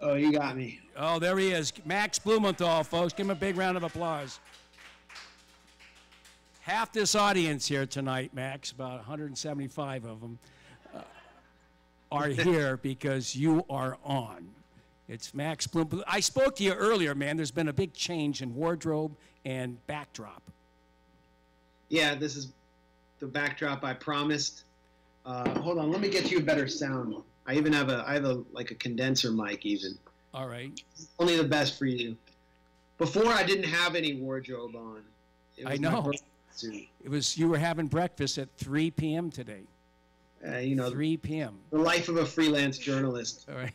Oh, you got me. Oh, there he is. Max Blumenthal, folks. Give him a big round of applause. Half this audience here tonight, Max, about 175 of them, are here because you are on. It's Max Blumenthal. I spoke to you earlier, man. There's been a big change in wardrobe and backdrop. Yeah, this is the backdrop I promised. Hold on, let me get you a better sound. I have like a condenser mic even. All right. Only the best for you. Before I didn't have any wardrobe on. I know. It was, you were having breakfast at 3 p.m. today. You know, 3 p.m. The life of a freelance journalist. All right.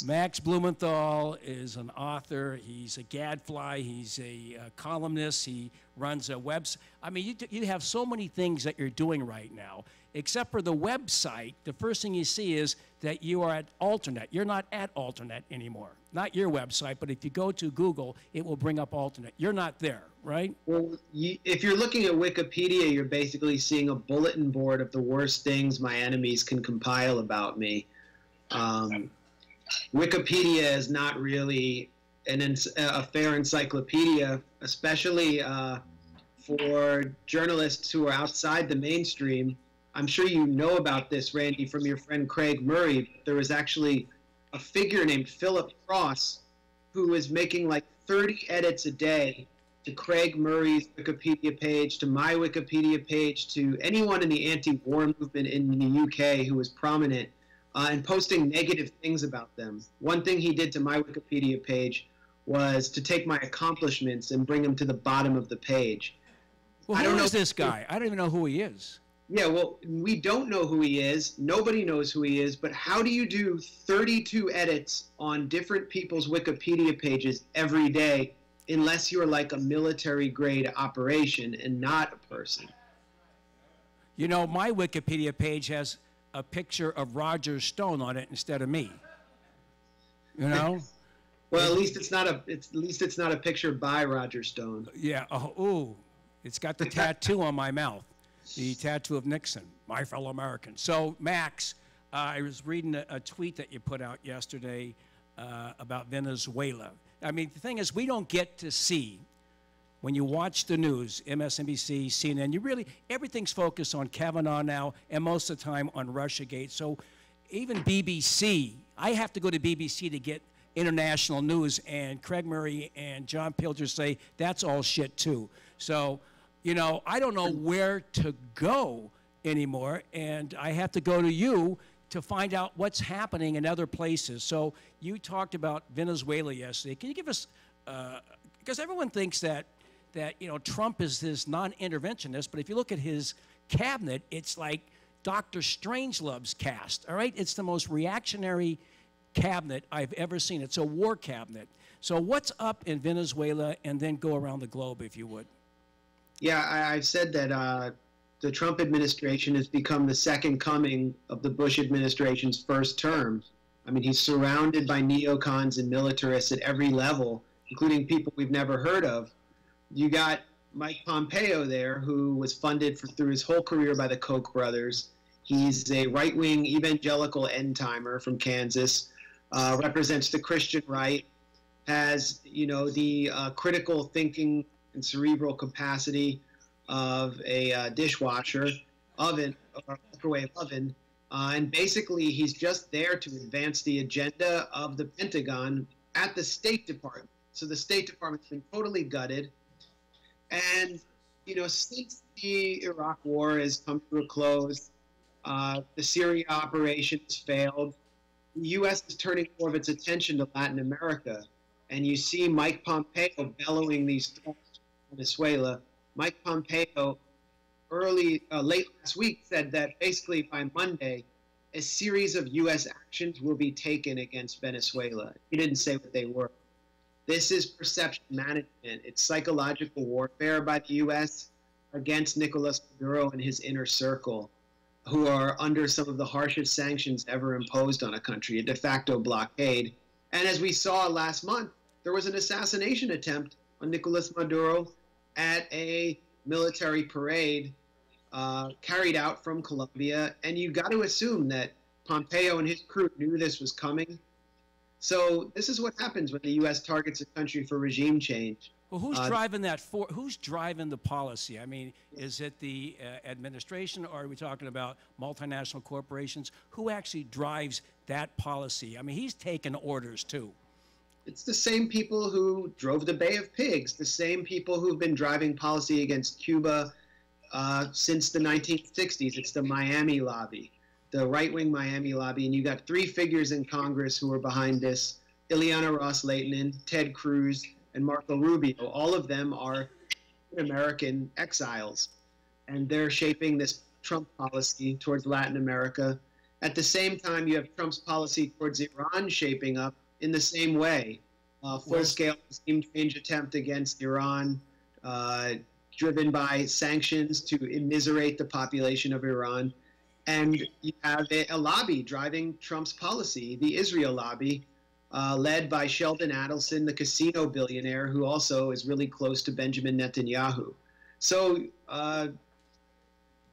Max Blumenthal is an author. He's a gadfly. He's a columnist. He runs a website. I mean, you have so many things that you're doing right now. Except for the website, the first thing you see is that you are at Alternate. You're not at Alternate anymore. Not your website, but if you go to Google, it will bring up Alternate. You're not there, right? Well, if you're looking at Wikipedia, you're basically seeing a bulletin board of the worst things my enemies can compile about me. Wikipedia is not really a fair encyclopedia, especially for journalists who are outside the mainstream. I'm sure you know about this, Randy, from your friend Craig Murray. There was actually a figure named Philip Cross who was making like 30 edits a day to Craig Murray's Wikipedia page, to my Wikipedia page, to anyone in the anti-war movement in the UK who was prominent, and posting negative things about them. One thing he did to my Wikipedia page was to take my accomplishments and bring them to the bottom of the page. Well, who is this guy? I don't even know who he is. Yeah, well, we don't know who he is. Nobody knows who he is. But how do you do 32 edits on different people's Wikipedia pages every day unless you're like a military-grade operation and not a person? You know, my Wikipedia page has a picture of Roger Stone on it instead of me. You know? Well, at least it's not a picture by Roger Stone. Yeah. Oh, it's got the tattoo on my mouth. The tattoo of Nixon, my fellow American. So, Max, I was reading a tweet that you put out yesterday about Venezuela. I mean, the thing is, we don't get to see, when you watch the news, MSNBC, CNN, everything's focused on Kavanaugh now, and most of the time on Russiagate. So, even BBC, I have to go to BBC to get international news, and Craig Murray and John Pilger say that's all shit, too. So, you know, I don't know where to go anymore, and I have to go to you to find out what's happening in other places. So you talked about Venezuela yesterday. Can you give us, because everyone thinks that you know, Trump is this non-interventionist, but if you look at his cabinet, it's like Dr. Strangelove's cast, all right? It's the most reactionary cabinet I've ever seen. It's a war cabinet. So what's up in Venezuela, and then go around the globe, if you would. Yeah, I've said that the Trump administration has become the second coming of the Bush administration's first term. I mean, he's surrounded by neocons and militarists at every level, including people we've never heard of. You got Mike Pompeo there, who was funded through his whole career by the Koch brothers. He's a right-wing evangelical end-timer from Kansas, represents the Christian right, has, you know, the critical thinking and cerebral capacity of a dishwasher, oven, or microwave oven, and basically he's just there to advance the agenda of the Pentagon at the State Department. So the State Department's been totally gutted, and you know, since the Iraq War has come to a close, the Syria operation has failed. The U.S. is turning more of its attention to Latin America, and you see Mike Pompeo bellowing these threats. Venezuela. Mike Pompeo late last week said that basically by Monday, a series of U.S. actions will be taken against Venezuela. He didn't say what they were. This is perception management. It's psychological warfare by the U.S. against Nicolas Maduro and his inner circle, who are under some of the harshest sanctions ever imposed on a country, a de facto blockade. And as we saw last month, there was an assassination attempt on Nicolas Maduro at a military parade carried out from Colombia. And you got to assume that Pompeo and his crew knew this was coming. So this is what happens when the U.S. targets a country for regime change. Well, who's driving that for? Who's driving the policy? I mean, is it the administration, or are we talking about multinational corporations? Who actually drives that policy? I mean, he's taking orders too. It's the same people who drove the Bay of Pigs, the same people who've been driving policy against Cuba since the 1960s. It's the Miami lobby, the right-wing Miami lobby. And you got three figures in Congress who are behind this: Ileana Ros-Lehtinen, Ted Cruz, and Marco Rubio. All of them are American exiles, and they're shaping this Trump policy towards Latin America. At the same time, you have Trump's policy towards Iran shaping up in the same way. Full-scale regime change attempt against Iran, driven by sanctions to immiserate the population of Iran. And you have a lobby driving Trump's policy, the Israel lobby, led by Sheldon Adelson, the casino billionaire, who also is really close to Benjamin Netanyahu. So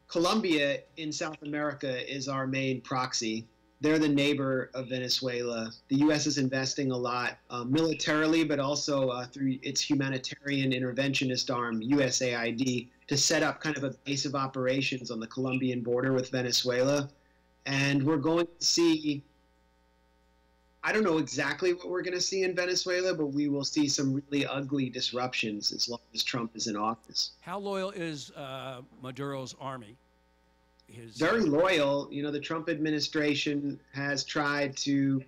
Colombia in South America is our main proxy. They're the neighbor of Venezuela. The U.S. is investing a lot militarily, but also through its humanitarian interventionist arm, USAID, to set up kind of a base of operations on the Colombian border with Venezuela. And we're going to see, I don't know exactly what we're going to see in Venezuela, but we will see some really ugly disruptions as long as Trump is in office. How loyal is Maduro's army? Very loyal. You know, the Trump administration has tried to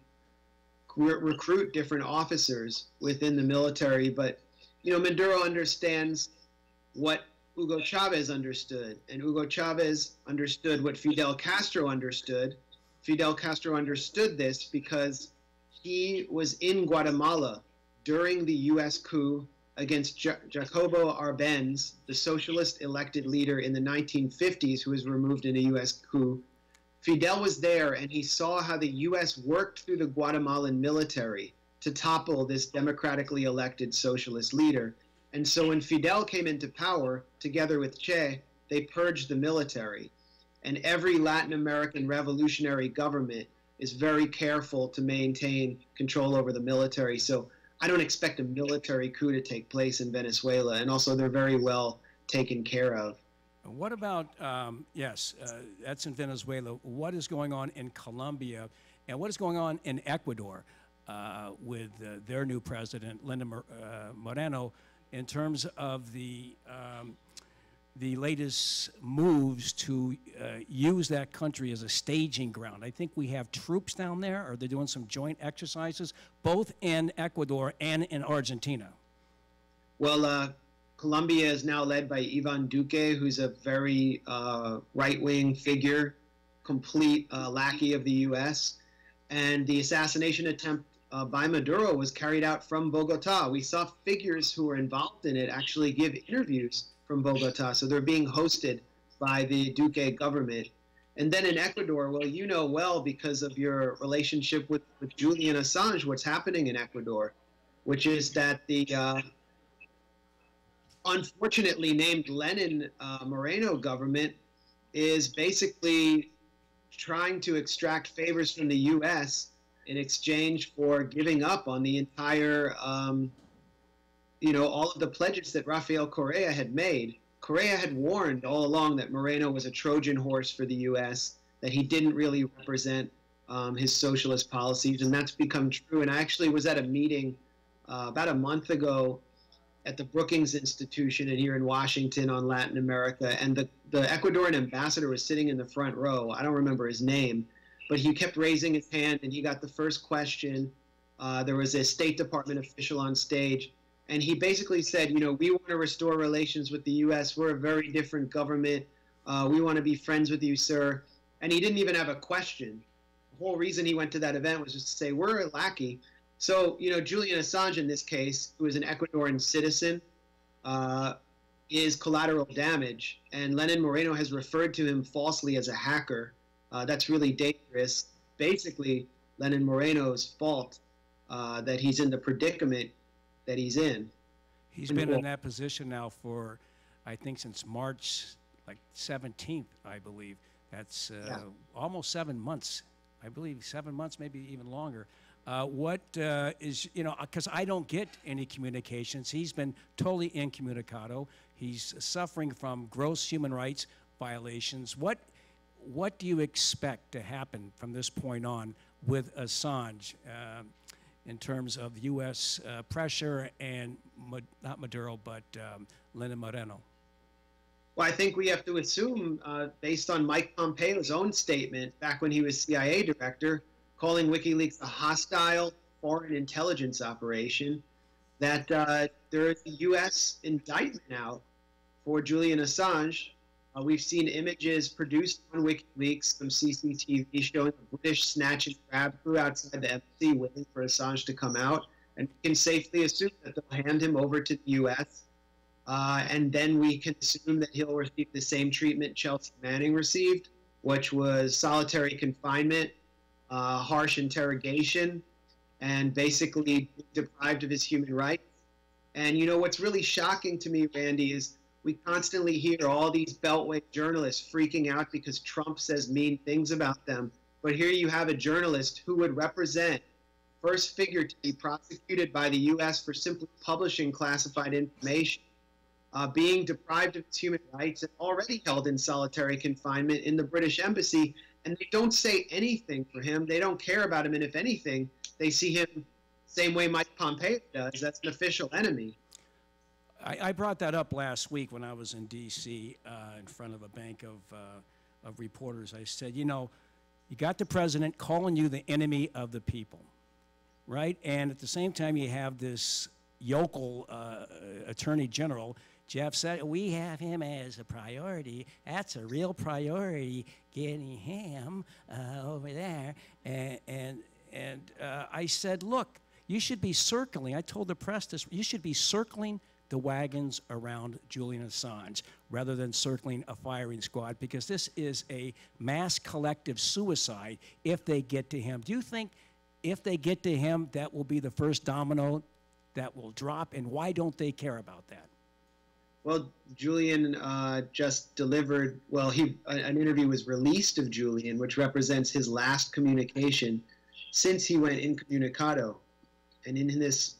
recruit different officers within the military, but, you know, Maduro understands what Hugo Chavez understood, and Hugo Chavez understood what Fidel Castro understood. Fidel Castro understood this because he was in Guatemala during the U.S. coup against Jacobo Arbenz, the socialist elected leader in the 1950s who was removed in a U.S. coup. Fidel was there, and he saw how the U.S. worked through the Guatemalan military to topple this democratically elected socialist leader. And so when Fidel came into power, together with Che, they purged the military. And every Latin American revolutionary government is very careful to maintain control over the military. So I don't expect a military coup to take place in Venezuela, and also they're very well taken care of. What about, that's in Venezuela. What is going on in Colombia, and what is going on in Ecuador with their new president, Lenin Moreno, in terms of the latest moves to use that country as a staging ground? I think we have troops down there, or they're doing some joint exercises, both in Ecuador and in Argentina. Well, Colombia is now led by Ivan Duque, who's a very right-wing figure, complete lackey of the U.S. And the assassination attempt by Maduro was carried out from Bogota. We saw figures who were involved in it actually give interviews from Bogota, so they're being hosted by the Duque government. And then in Ecuador, well, you know well because of your relationship with Julian Assange, what's happening in Ecuador, which is that the unfortunately named Lenin Moreno government is basically trying to extract favors from the U.S. in exchange for giving up on the entire all of the pledges that Rafael Correa had made. Correa had warned all along that Moreno was a Trojan horse for the U.S., that he didn't really represent his socialist policies, and that's become true. And I actually was at a meeting about a month ago at the Brookings Institution here in Washington on Latin America, and the Ecuadorian ambassador was sitting in the front row. I don't remember his name, but he kept raising his hand, and he got the first question. There was a State Department official on stage, and he basically said, you know, we want to restore relations with the U.S. We're a very different government. We want to be friends with you, sir. And he didn't even have a question. The whole reason he went to that event was just to say, we're a lackey. So, you know, Julian Assange in this case, who is an Ecuadorian citizen, is collateral damage. And Lenin Moreno has referred to him falsely as a hacker. That's really dangerous. Basically, Lenin Moreno's fault that he's in the predicament that he's in. He's been in that position now for, I think, since March, like 17th, I believe. That's almost 7 months. I believe 7 months, maybe even longer. What is, you know, because I don't get any communications. He's been totally incommunicado. He's suffering from gross human rights violations. What do you expect to happen from this point on with Assange in terms of U.S. pressure and, not Maduro, but Lenin Moreno? Well, I think we have to assume, based on Mike Pompeo's own statement back when he was CIA director, calling WikiLeaks a hostile foreign intelligence operation, that there is a U.S. indictment now for Julian Assange. We've seen images produced on WikiLeaks from CCTV showing a British snatch and grab crew outside the embassy waiting for Assange to come out. And we can safely assume that they'll hand him over to the U.S. And then we can assume that he'll receive the same treatment Chelsea Manning received, which was solitary confinement, harsh interrogation, and basically deprived of his human rights. And you know what's really shocking to me, Randy, is we constantly hear all these Beltway journalists freaking out because Trump says mean things about them. But here you have a journalist who would represent first figure to be prosecuted by the U.S. for simply publishing classified information, being deprived of his human rights and already held in solitary confinement in the British embassy. And they don't say anything for him. They don't care about him. And if anything, they see him same way Mike Pompeo does. That's an official enemy. I brought that up last week when I was in D.C. In front of a bank of reporters. I said, you know, you got the president calling you the enemy of the people, right? And at the same time, you have this yokel attorney general. Jeff said, we have him as a priority. That's a real priority, getting him over there. And I said, look, you should be circling. I told the press this. You should be circling the wagons around Julian Assange rather than circling a firing squad, because this is a mass collective suicide if they get to him. Do you think if they get to him, that will be the first domino that will drop, and why don't they care about that? Well, Julian just delivered, well, an interview was released of Julian, which represents his last communication since he went incommunicado. And in this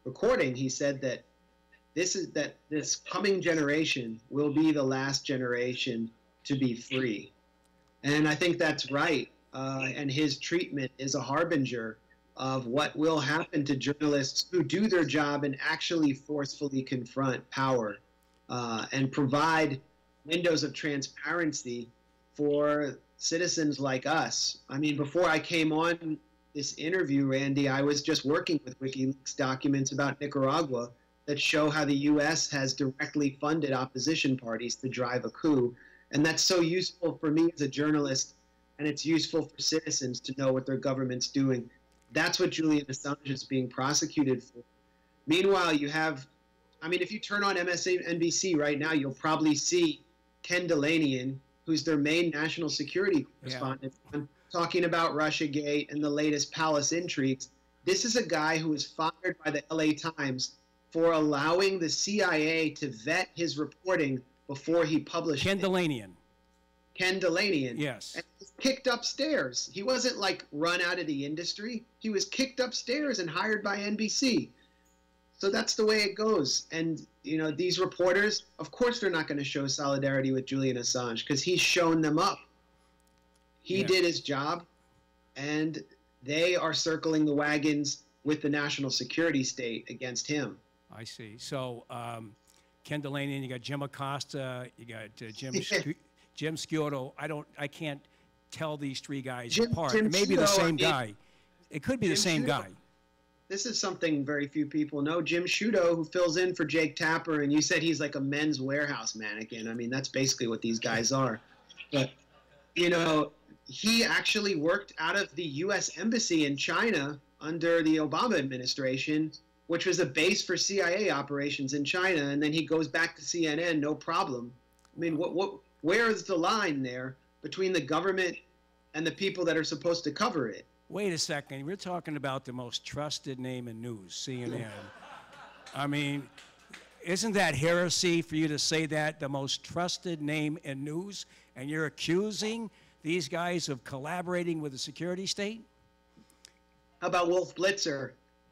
recording, he said that this coming generation will be the last generation to be free. And I think that's right. And his treatment is a harbinger of what will happen to journalists who do their job and actually forcefully confront power and provide windows of transparency for citizens like us. I mean, before I came on this interview, Randy, I was just working with WikiLeaks documents about Nicaragua that show how the U.S. has directly funded opposition parties to drive a coup. And that's so useful for me as a journalist, and it's useful for citizens to know what their government's doing. That's what Julian Assange is being prosecuted for. Meanwhile, you have, I mean, if you turn on MSNBC right now, you'll probably see Ken Delanian, who's their main national security correspondent, talking about Russiagate and the latest palace intrigues. This is a guy who was fired by the LA Times for allowing the CIA to vet his reporting before he published Ken Delanian. Ken Delanian. Yes. And he was kicked upstairs. He wasn't like run out of the industry. He was kicked upstairs and hired by NBC. So that's the way it goes. And, you know, these reporters, of course they're not going to show solidarity with Julian Assange because he's shown them up. He did his job, and they are circling the wagons with the national security state against him. I see. So Ken Delanian, you got Jim Acosta, you got Jim Sciotto. I can't tell these three guys apart. It may be the same guy. It could be the same guy. This is something very few people know. Jim Sciutto, who fills in for Jake Tapper, and you said he's like a Men's Warehouse mannequin. I mean, that's basically what these guys are. But, you know, he actually worked out of the U.S. Embassy in China under the Obama administration, which was a base for CIA operations in China, and then he goes back to CNN, no problem. I mean, where is the line there between the government and the people that are supposed to cover it? Wait a second. We're talking about the most trusted name in news, CNN. I mean, isn't that heresy for you to say that, the most trusted name in news, and you're accusing these guys of collaborating with the security state? How about Wolf Blitzer?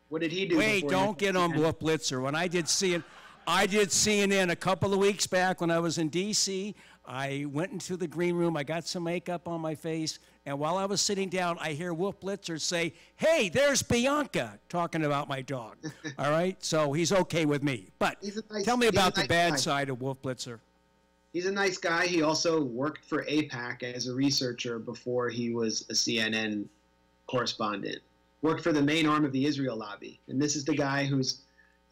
What did he do? Wait, before don't get on Wolf Blitzer. When I did CNN a couple of weeks back when I was in D.C. I went into the green room. I got some makeup on my face, and while I was sitting down, I hear Wolf Blitzer say, "Hey, there's Bianca," talking about my dog. All right, so he's okay with me. But tell me about the bad side of Wolf Blitzer. He's a nice guy. He also worked for AIPAC as a researcher before he was a CNN correspondent. Worked for the main arm of the Israel lobby. And this is the guy who's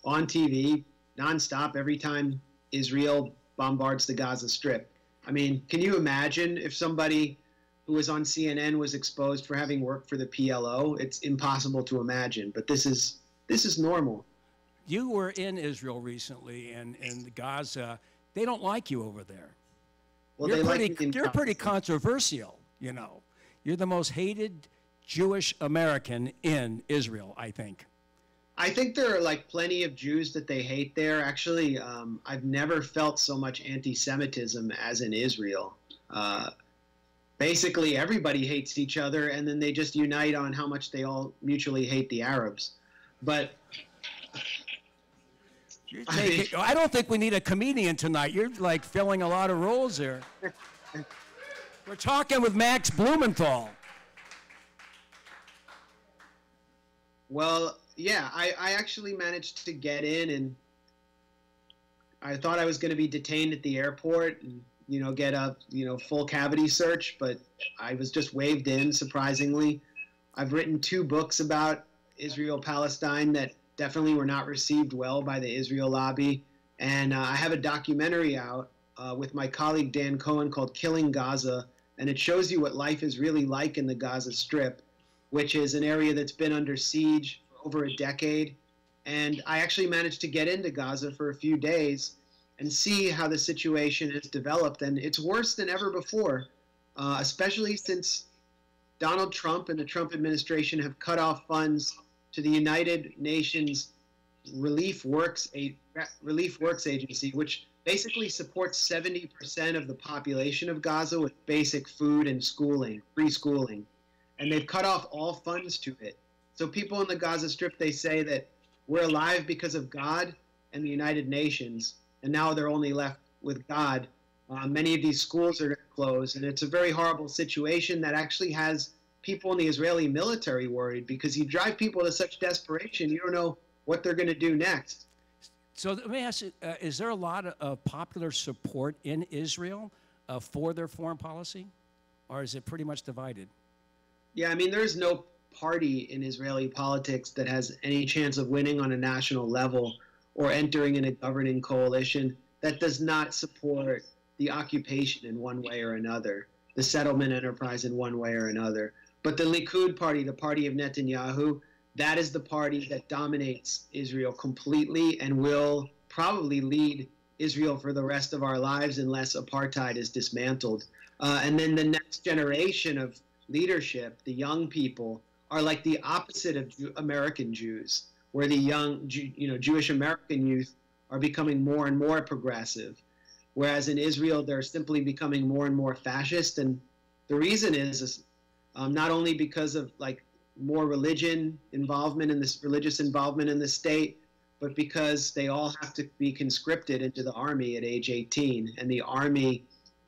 on TV nonstop every time Israel bombards the Gaza Strip. I mean, can you imagine if somebody who was on CNN was exposed for having worked for the PLO? It's impossible to imagine, but this is normal. You were in Israel recently, and in Gaza. They don't like you over there. Well, you're pretty controversial, you know. You're the most hated Jewish American in Israel, I think. I think there are like plenty of Jews that they hate there. Actually, I've never felt so much anti-Semitism as in Israel. Basically, everybody hates each other, and then they just unite on how much they all mutually hate the Arabs. But I don't think we need a comedian tonight. You're like filling a lot of roles here. We're talking with Max Blumenthal. Well, yeah, I actually managed to get in, and I thought I was going to be detained at the airport and, get a, full cavity search, but I was just waved in, surprisingly. I've written 2 books about Israel-Palestine that definitely were not received well by the Israel lobby. And I have a documentary out with my colleague Dan Cohen called Killing Gaza, and it shows you what life is really like in the Gaza Strip, which is an area that's been under siege for over a decade. And I actually managed to get into Gaza for a few days and see how the situation has developed. And it's worse than ever before, especially since Donald Trump and the Trump administration have cut off funds to the United Nations Relief Works Agency, which basically supports 70% of the population of Gaza with basic food and schooling, free schooling. And they've cut off all funds to it. So people in the Gaza Strip, they say that we're alive because of God and the United Nations, and now they're only left with God. Many of these schools are going to close, and it's a very horrible situation that actually has people in the Israeli military worried, because you drive people to such desperation, you don't know what they're going to do next. So let me ask you, is there a lot of popular support in Israel for their foreign policy, or is it pretty much divided? Yeah, I mean, there's no party in Israeli politics that has any chance of winning on a national level or entering in a governing coalition that does not support the occupation in one way or another, the settlement enterprise in one way or another. But the Likud party, the party of Netanyahu, that is the party that dominates Israel completely and will probably lead Israel for the rest of our lives unless apartheid is dismantled. And then the next generation of leadership, the young people, are like the opposite of American Jews, where the young, Jewish American youth are becoming more and more progressive, whereas in Israel they're simply becoming more and more fascist. And the reason is not only because of like more religious involvement in the state, but because they all have to be conscripted into the army at age 18, and the army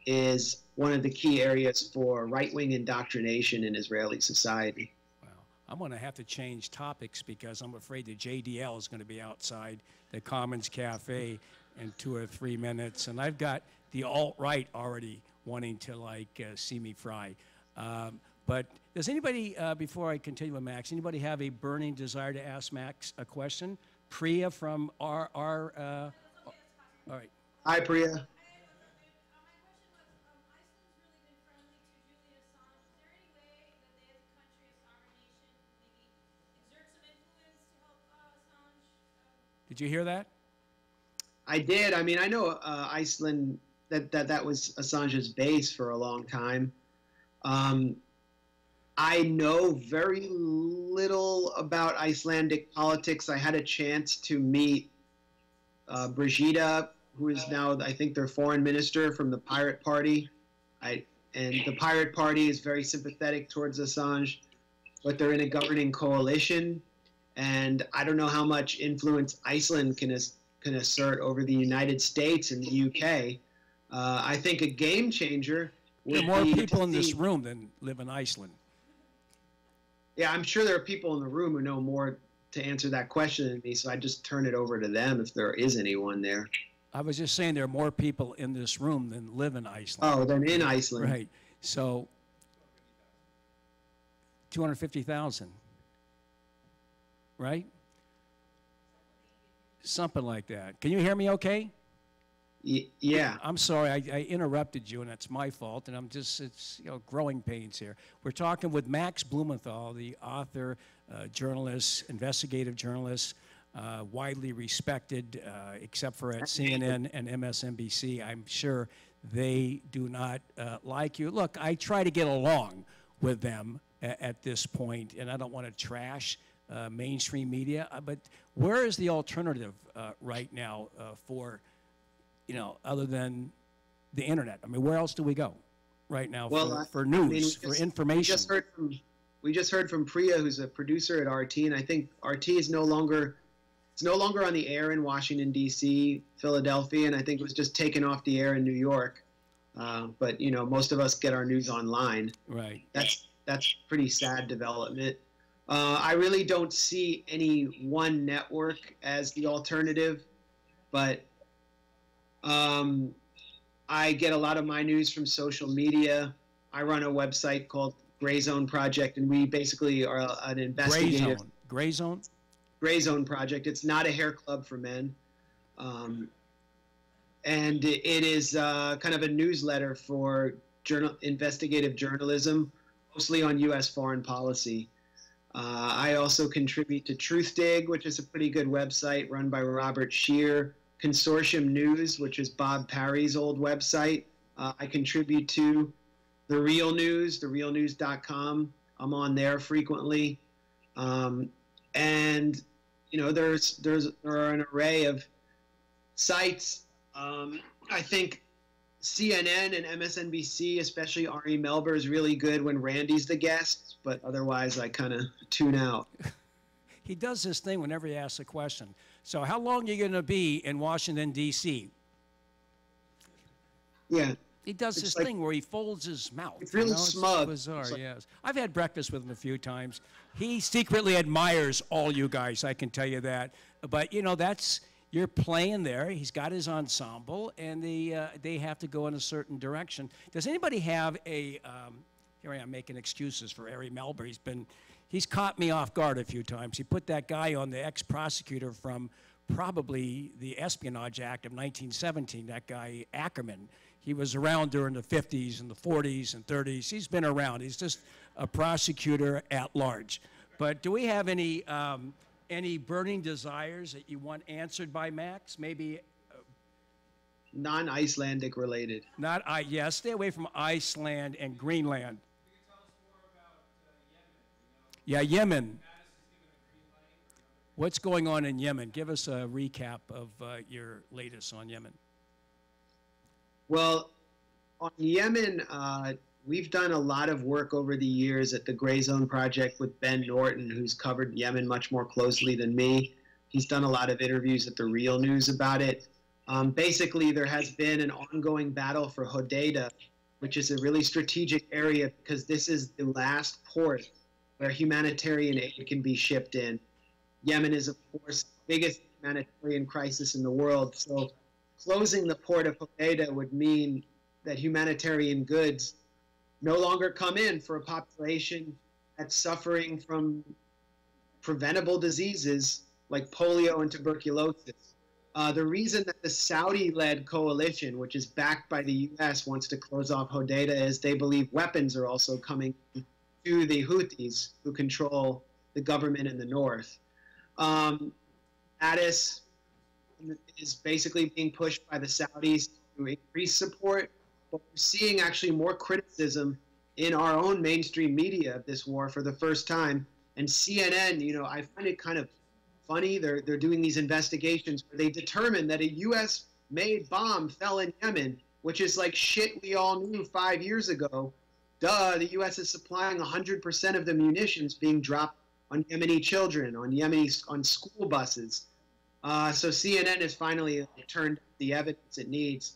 is one of the key areas for right-wing indoctrination in Israeli society. Wow. I'm going to have to change topics because I'm afraid the JDL is going to be outside the Commons Cafe in 2 or 3 minutes, and I've got the alt-right already wanting to see me fry. But does anybody, before I continue with Max, anybody have a burning desire to ask Max a question? Priya from all right. Hi, Priya. Did you hear that? I did. I mean, I know Iceland, that was Assange's base for a long time. I know very little about Icelandic politics. I had a chance to meet Brigida, who is now, I think, their foreign minister from the Pirate Party. And the Pirate Party is very sympathetic towards Assange. but they're in a governing coalition. And I don't know how much influence Iceland can assert over the United States and the UK. I think a game changer There would are more be people to in this see- room than live in Iceland. Yeah, I'm sure there are people in the room who know more to answer that question than me, so I just turn it over to them if there is anyone there. I was just saying there are more people in this room than live in Iceland. Oh, then in Iceland. Right. So 250,000. Right? Something like that. Can you hear me okay? Yeah. I'm sorry, I interrupted you, and that's my fault, and it's growing pains here. We're talking with Max Blumenthal, the author, journalist, investigative journalist, widely respected, except for at CNN and MSNBC. I'm sure they do not like you. Look, I try to get along with them at this point, and I don't want to trash mainstream media, but where is the alternative right now for other than the internet? I mean, where else do we go right now for news, for information? We just heard from Priya, who's a producer at RT, and I think RT is no longer on the air in Washington, D.C., Philadelphia, and I think it was just taken off the air in New York. But most of us get our news online. Right. That's pretty sad development. I really don't see any one network as the alternative, but I get a lot of my news from social media. I run a website called Gray Zone Project, and we basically are an investigative Gray Zone Project. It's not a hair club for men, and it is kind of a newsletter for investigative journalism, mostly on U.S. foreign policy. I also contribute to TruthDig, which is a pretty good website run by Robert Scheer. Consortium News, which is Bob Parry's old website. I contribute to The Real News, therealnews.com. I'm on there frequently. And, there are an array of sites. I think CNN and MSNBC, especially Ari Melber, is really good when Randy's the guest, but otherwise I kind of tune out. He does this thing whenever he asks a question. So how long are you going to be in Washington, D.C.? Yeah. He does this thing where he folds his mouth. It's really smug. It's bizarre, yes. I've had breakfast with him a few times. He secretly admires all you guys, I can tell you that. But, you're playing there. He's got his ensemble, and they have to go in a certain direction. Does anybody have here I am making excuses for Ari Melber. He's caught me off guard a few times. He put that guy on, the ex-prosecutor from probably the Espionage Act of 1917, that guy Ackerman. He was around during the 50s and the 40s and 30s. He's been around. He's just a prosecutor at large. But do we have any burning desires that you want answered by Max? Maybe non-Icelandic related. Yes, stay away from Iceland and Greenland. Yeah, Yemen. What's going on in Yemen? Give us a recap of your latest on Yemen. Well, on Yemen, we've done a lot of work over the years at the Gray Zone Project with Ben Norton, who's covered Yemen much more closely than me. He's done a lot of interviews at The Real News about it. Basically, there has been an ongoing battle for Hodeidah, which is a really strategic area because this is the last port where humanitarian aid can be shipped in. Yemen is, of course, the biggest humanitarian crisis in the world. So closing the port of Hodeidah would mean that humanitarian goods no longer come in for a population that's suffering from preventable diseases like polio and tuberculosis. The reason that the Saudi-led coalition, which is backed by the U.S., wants to close off Hodeidah is they believe weapons are also coming to the Houthis, who control the government in the north. Addis is basically being pushed by the Saudis to increase support, but we're seeing actually more criticism in our own mainstream media of this war for the first time. And CNN, I find it kind of funny. They're doing these investigations where they determine that a U.S.-made bomb fell in Yemen, which is like shit we all knew 5 years ago. duh, the U.S. is supplying 100% of the munitions being dropped on Yemeni children, on school buses. So CNN has finally turned the evidence it needs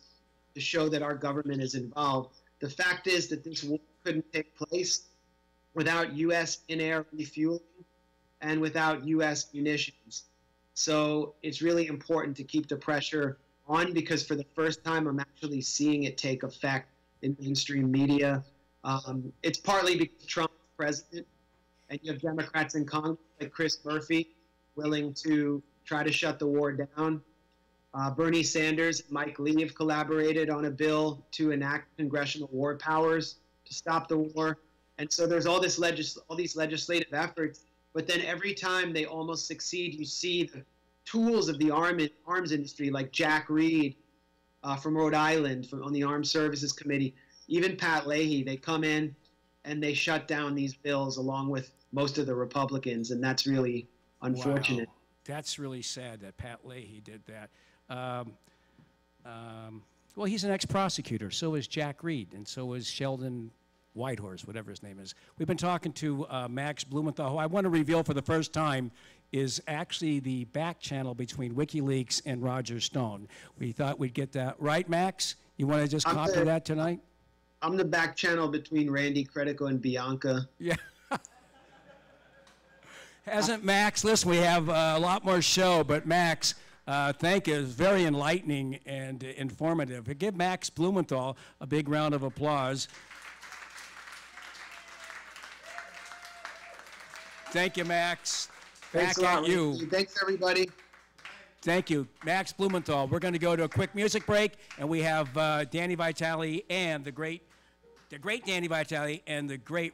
to show that our government is involved. The fact is that this war couldn't take place without U.S. in-air refueling and without U.S. munitions. So it's really important to keep the pressure on, because for the first time I'm actually seeing it take effect in mainstream media. It's partly because Trump is president, and you have Democrats in Congress like Chris Murphy willing to try to shut the war down. Bernie Sanders and Mike Lee have collaborated on a bill to enact congressional war powers to stop the war. And so there's all these legislative efforts, but then every time they almost succeed, you see the tools of the arms industry, like Jack Reed from Rhode Island on the Armed Services Committee, even Pat Leahy, they come in and they shut down these bills along with most of the Republicans, and that's really unfortunate. Wow. That's really sad that Pat Leahy did that. Well, he's an ex-prosecutor. So is Jack Reed, and so is Sheldon Whitehorse, whatever his name is. We've been talking to Max Blumenthal, who I want to reveal for the first time is actually the back channel between WikiLeaks and Roger Stone. We thought we'd get that. Right, Max? You want to just copy that tonight? I'm the back channel between Randy Credico and Bianca. Yeah. Hasn't Max? Listen, we have a lot more show, but Max, thank you. It was very enlightening and informative. Give Max Blumenthal a big round of applause. Thank you, Max. Thanks Back at you. Thanks, everybody. Thank you. Max Blumenthal. We're going to go to a quick music break, and we have Danny Vitale and the great Danny Vitale and the great